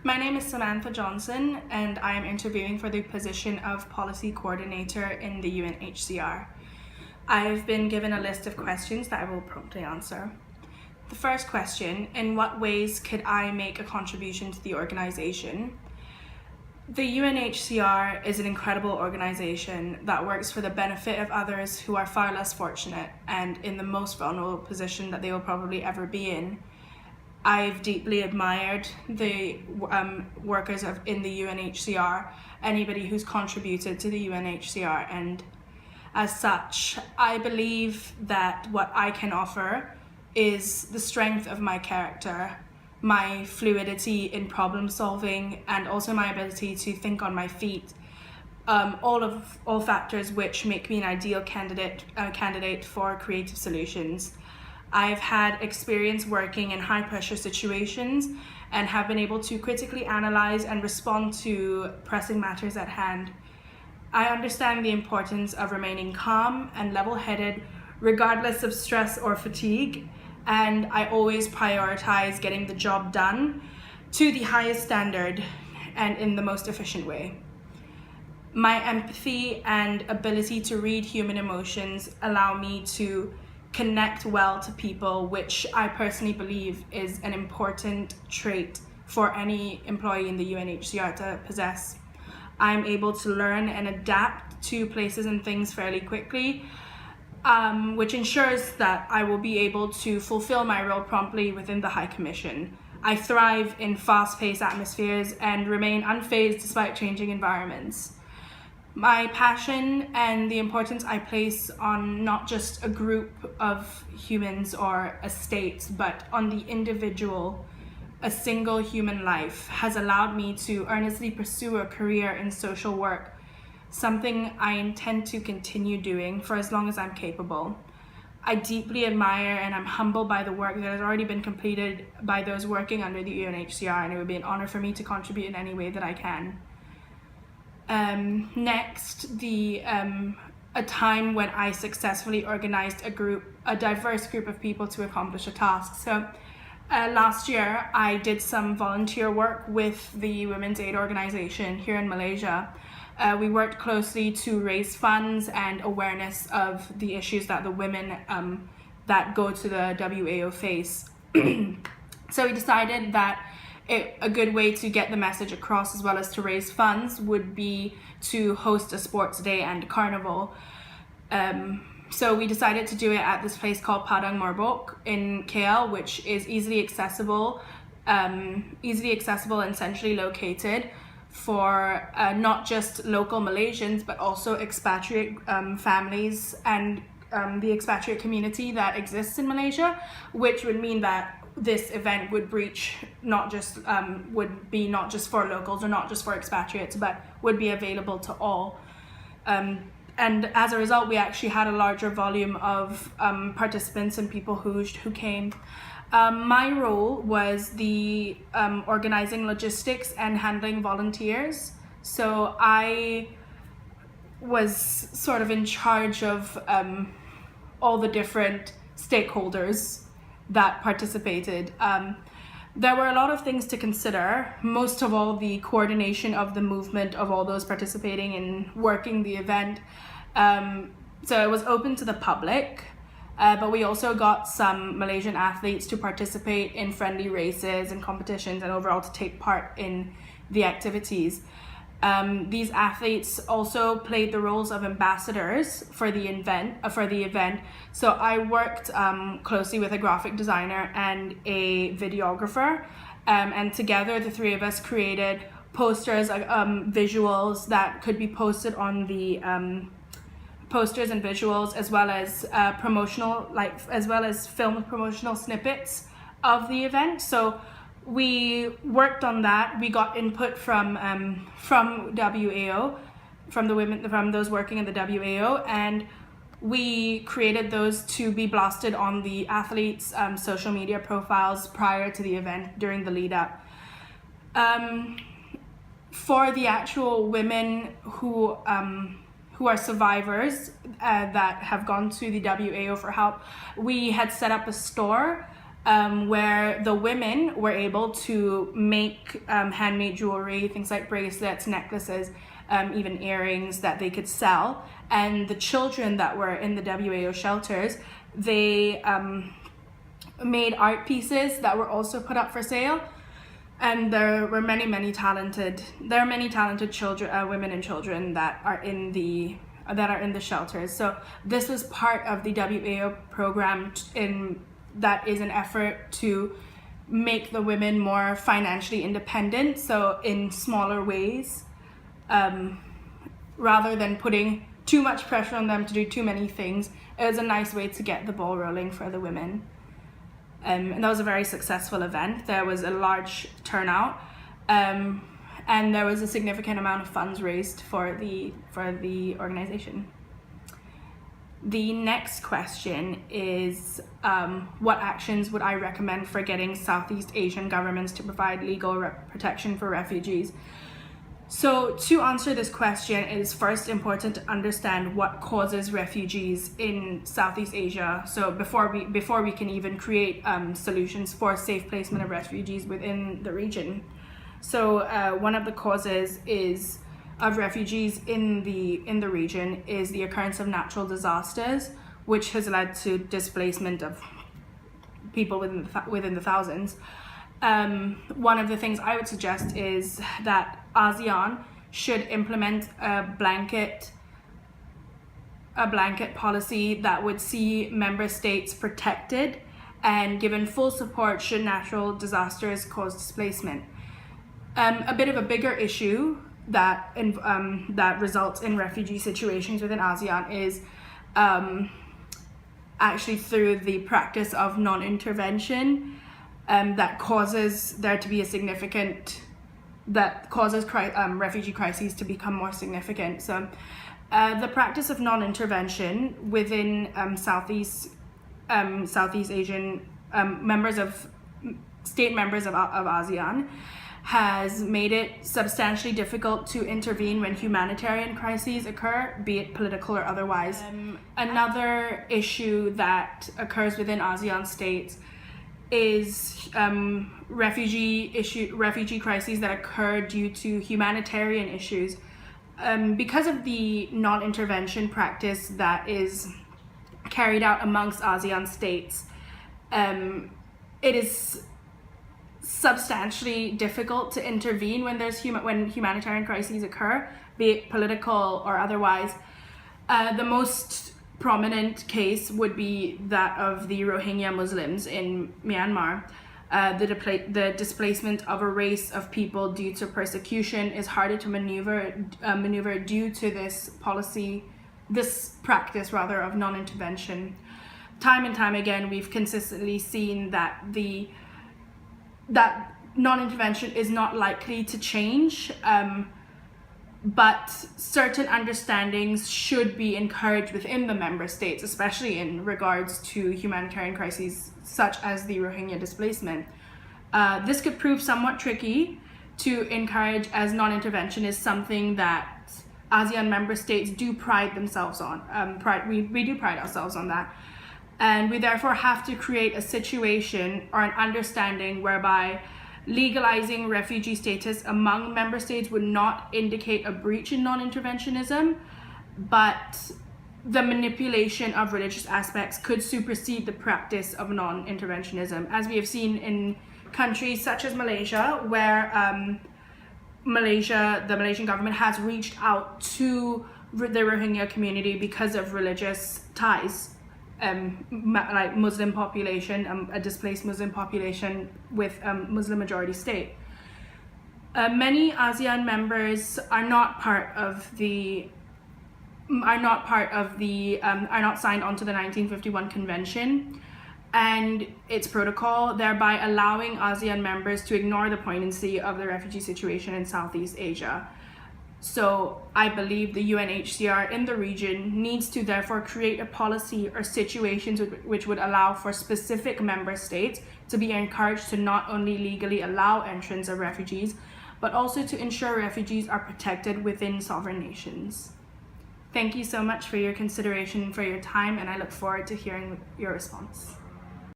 My name is Samantha Johnson, and I am interviewing for the position of Policy Coordinator in the UNHCR. I've been given a list of questions that I will promptly answer. The first question: in what ways could I make a contribution to the organization? The UNHCR is an incredible organization that works for the benefit of others who are far less fortunate and in the most vulnerable position that they will probably ever be in. I've deeply admired the workers in the UNHCR, anybody who's contributed to the UNHCR, and as such, I believe that what I can offer is the strength of my character, my fluidity in problem solving, and also my ability to think on my feet. All factors which make me an ideal candidate for creative solutions. I've had experience working in high pressure situations and have been able to critically analyze and respond to pressing matters at hand. I understand the importance of remaining calm and level-headed regardless of stress or fatigue, and I always prioritize getting the job done to the highest standard and in the most efficient way. My empathy and ability to read human emotions allow me to connect well to people, which I personally believe is an important trait for any employee in the UNHCR to possess. I'm able to learn and adapt to places and things fairly quickly, which ensures that I will be able to fulfill my role promptly within the High Commission. I thrive in fast-paced atmospheres and remain unfazed despite changing environments. My passion and the importance I place on not just a group of humans or a state, but on the individual, a single human life, has allowed me to earnestly pursue a career in social work, something I intend to continue doing for as long as I'm capable. I deeply admire and I'm humbled by the work that has already been completed by those working under the UNHCR, and it would be an honor for me to contribute in any way that I can. Next, a time when I successfully organized a diverse group of people to accomplish a task. So last year, I did some volunteer work with the Women's Aid Organization here in Malaysia. We worked closely to raise funds and awareness of the issues that the women that go to the WAO face. So we decided that a good way to get the message across as well as to raise funds would be to host a sports day and carnival. So we decided to do it at this place called Padang Marbok in KL, which is easily accessible and centrally located for not just local Malaysians, but also expatriate families and the expatriate community that exists in Malaysia, which would mean that this event would be not just for locals or not just for expatriates, but would be available to all. And as a result, we actually had a larger volume of participants and people who came. My role was the organizing logistics and handling volunteers. So I was sort of in charge of all the different stakeholders that participated. There were a lot of things to consider, most of all the coordination of the movement of all those participating in working the event. So it was open to the public, but we also got some Malaysian athletes to participate in friendly races and competitions and overall to take part in the activities. These athletes also played the roles of ambassadors for the event. So I worked closely with a graphic designer and a videographer, and together the three of us created posters, visuals that could be posted on the posters and visuals, as well as filmed promotional snippets of the event. So we worked on that. We got input from WAO, from those working in the WAO, and we created those to be blasted on the athletes' social media profiles prior to the event during the lead up. For the actual women who are survivors that have gone to the WAO for help, we had set up a store where the women were able to make handmade jewelry, things like bracelets, necklaces, even earrings that they could sell. And the children that were in the WAO shelters, they made art pieces that were also put up for sale. And there are many talented children, women and children that are in the shelters. So this was part of the WAO program that is an effort to make the women more financially independent, so in smaller ways, rather than putting too much pressure on them to do too many things. It was a nice way to get the ball rolling for the women. And that was a very successful event. There was a large turnout, and there was a significant amount of funds raised for the organization. The next question is, what actions would I recommend for getting Southeast Asian governments to provide legal protection for refugees? So to answer this question, it is first important to understand what causes refugees in Southeast Asia. So before we can even create solutions for safe placement of refugees within the region. So one of the causes of refugees in the region is the occurrence of natural disasters, which has led to displacement of people within the thousands. One of the things I would suggest is that ASEAN should implement a blanket policy that would see member states protected and given full support should natural disasters cause displacement. A bit of a bigger issue that results in refugee situations within ASEAN is actually through the practice of non-intervention that causes there to be refugee crises to become more significant. So the practice of non-intervention within Southeast Asian members of ASEAN has made it substantially difficult to intervene when humanitarian crises occur, be it political or otherwise. Another issue that occurs within ASEAN states is refugee crises that occur due to humanitarian issues. Because of the non-intervention practice that is carried out amongst ASEAN states, it is substantially difficult to intervene when when humanitarian crises occur, be it political or otherwise. The most prominent case would be that of the Rohingya Muslims in Myanmar. The displacement of a race of people due to persecution is harder to maneuver due to this practice of non-intervention. Time and time again, we've consistently seen that that non-intervention is not likely to change, but certain understandings should be encouraged within the member states, especially in regards to humanitarian crises such as the Rohingya displacement. This could prove somewhat tricky to encourage, as non-intervention is something that ASEAN member states do pride themselves on. We do pride ourselves on that. And we therefore have to create a situation or an understanding whereby legalizing refugee status among member states would not indicate a breach in non-interventionism, but the manipulation of religious aspects could supersede the practice of non-interventionism, as we have seen in countries such as Malaysia, where the Malaysian government has reached out to the Rohingya community because of religious ties. Like Muslim population, a displaced Muslim population with Muslim majority state. Many ASEAN members are not signed onto the 1951 convention and its protocol, thereby allowing ASEAN members to ignore the poignancy of the refugee situation in Southeast Asia. So I believe the UNHCR in the region needs to therefore create a policy or situations which would allow for specific member states to be encouraged to not only legally allow entrance of refugees, but also to ensure refugees are protected within sovereign nations. Thank you so much for your consideration and for your time, and I look forward to hearing your response.